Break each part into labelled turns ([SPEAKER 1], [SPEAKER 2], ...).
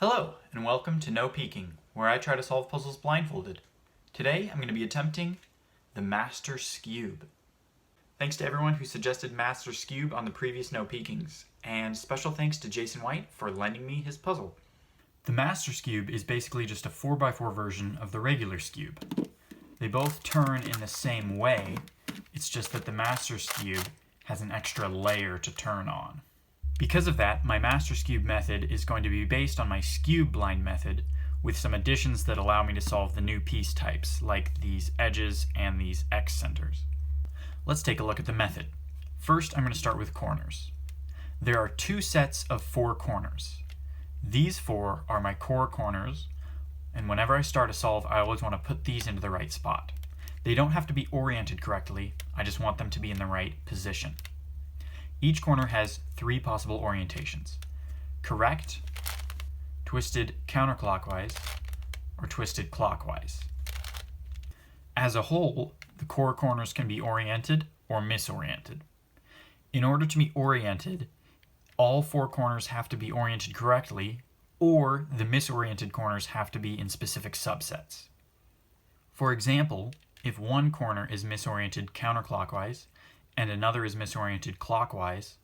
[SPEAKER 1] Hello, and welcome to No Peeking, where I try to solve puzzles blindfolded. Today, I'm going to be attempting the Master Skewb. Thanks to everyone who suggested Master Skewb on the previous No Peekings, and special thanks to Jason White for lending me his puzzle. The Master Skewb is basically just a 4x4 version of the regular Skewb. They both turn in the same way, it's just that the Master Skewb has an extra layer to turn on. Because of that, my Master Skewb method is going to be based on my Skewb blind method with some additions that allow me to solve the new piece types, like these edges and these X centers. Let's take a look at the method. First, I'm going to start with corners. There are two sets of 4 corners. These 4 are my core corners, and whenever I start a solve, I always want to put these into the right spot. They don't have to be oriented correctly, I just want them to be in the right position. Each corner has 3 possible orientations: correct, twisted counterclockwise, or twisted clockwise. As a whole, the core corners can be oriented or misoriented. In order to be oriented, all 4 corners have to be oriented correctly, or the misoriented corners have to be in specific subsets. For example, if one corner is misoriented counterclockwise, and another is misoriented clockwise,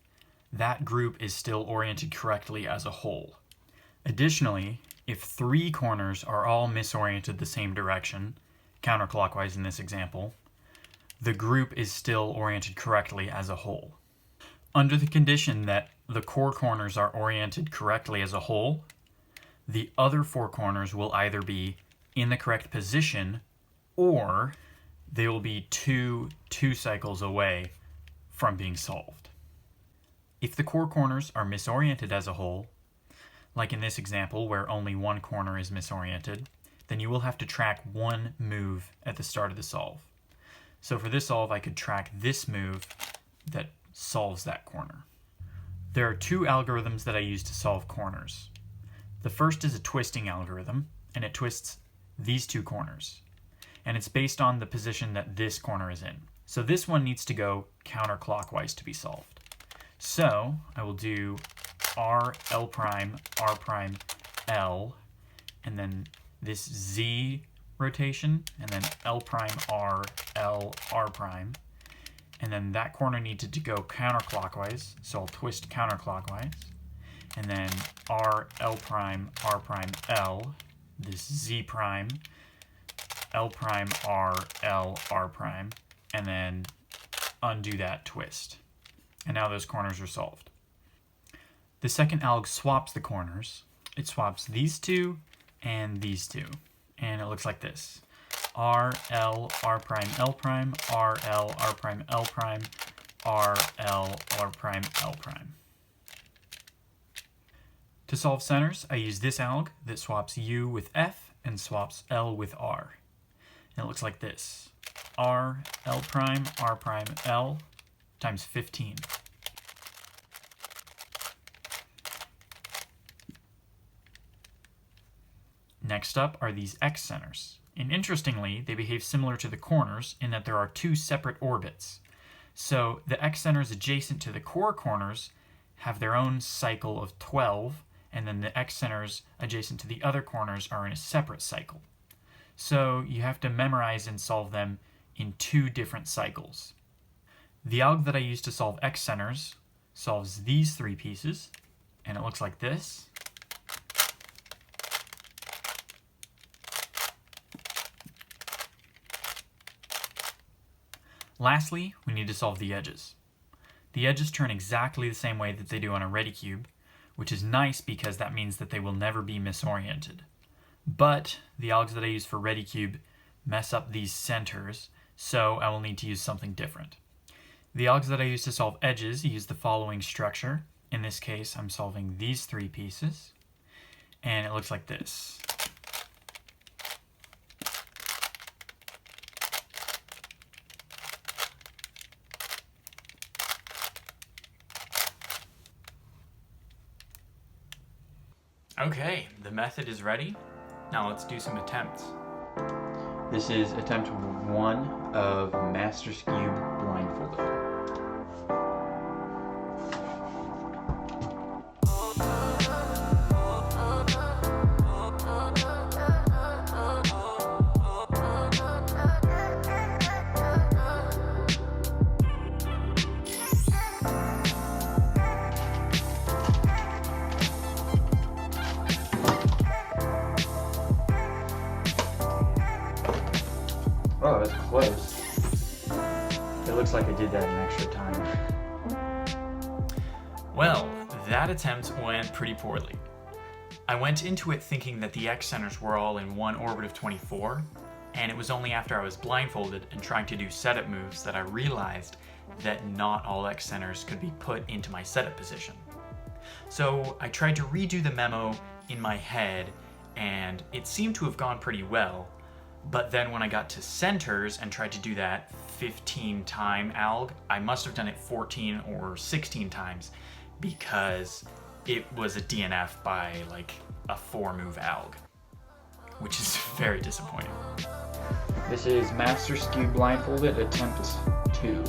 [SPEAKER 1] that group is still oriented correctly as a whole. Additionally, if 3 corners are all misoriented the same direction, counterclockwise in this example, the group is still oriented correctly as a whole. Under the condition that the core corners are oriented correctly as a whole, the other 4 corners will either be in the correct position or they will be two cycles away from being solved. If the core corners are misoriented as a whole, like in this example where only one corner is misoriented, then you will have to track one move at the start of the solve. So for this solve, I could track this move that solves that corner. There are 2 algorithms that I use to solve corners. The first is a twisting algorithm, and it twists these 2 corners. And it's based on the position that this corner is in. So this one needs to go counterclockwise to be solved. So I will do R, L prime, R prime, L, and then this Z rotation, and then L prime, R, L, R prime. And then that corner needed to go counterclockwise, so I'll twist counterclockwise. And then R, L prime, R prime, L, this Z prime, L prime, R, L, R prime, and then undo that twist. And now those corners are solved. The second alg swaps the corners. It swaps these 2 and these 2. And it looks like this. R, L, R prime, L prime, R, L, R prime, L prime, R, L, R prime, L prime. To solve centers, I use this alg that swaps U with F and swaps L with R. And it looks like this. R, L prime, R prime, L times 15. Next up are these X centers. And interestingly, they behave similar to the corners in that there are 2 separate orbits. So the X centers adjacent to the core corners have their own cycle of 12, and then the X centers adjacent to the other corners are in a separate cycle. So you have to memorize and solve them in 2 different cycles. The alg that I use to solve X centers solves these 3 pieces, and it looks like this. Lastly, we need to solve the edges. The edges turn exactly the same way that they do on a ready cube, which is nice because that means that they will never be misoriented. But the algs that I use for ready cube mess up these centers, so I will need to use something different. The algs that I use to solve edges use the following structure. In this case, I'm solving these 3 pieces, and it looks like this. Okay, the method is ready. Now let's do some attempts. This is attempt 1 of Master Skewb Blindfolded. looks like I did that in extra time. Well, that attempt went pretty poorly. I went into it thinking that the X centers were all in one orbit of 24, and it was only after I was blindfolded and trying to do setup moves that I realized that not all X centers could be put into my setup position. So I tried to redo the memo in my head, and it seemed to have gone pretty well, but then when I got to centers and tried to do that 15-time alg, I must have done it 14 or 16 times because it was a DNF by like a 4-move alg, which is very disappointing. This is Master Skewb Blindfolded, attempt 2.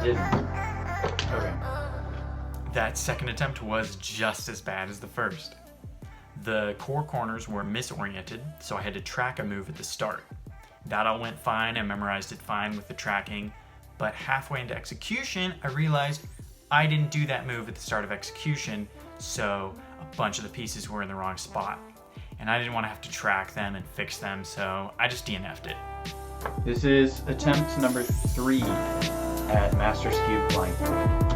[SPEAKER 1] Okay. That second attempt was just as bad as the first. The core corners were misoriented, so I had to track a move at the start. That all went fine, I memorized it fine with the tracking, but halfway into execution, I realized I didn't do that move at the start of execution, so a bunch of the pieces were in the wrong spot. And I didn't want to have to track them and fix them, so I just DNF'd it. This is attempt number 3 at Master Skewb Blindfolded.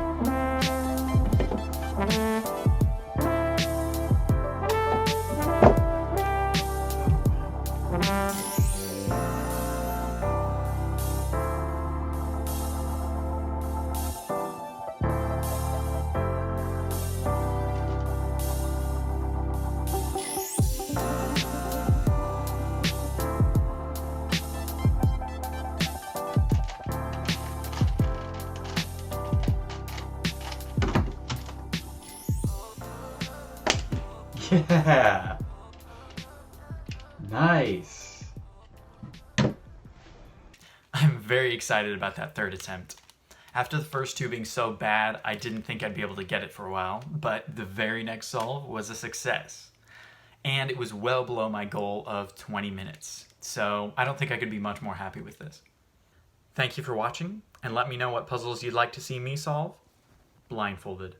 [SPEAKER 1] Yeah! Nice! I'm very excited about that third attempt. After the first two being so bad, I didn't think I'd be able to get it for a while, but the very next solve was a success. And it was well below my goal of 20 minutes, so I don't think I could be much more happy with this. Thank you for watching, and let me know what puzzles you'd like to see me solve. Blindfolded.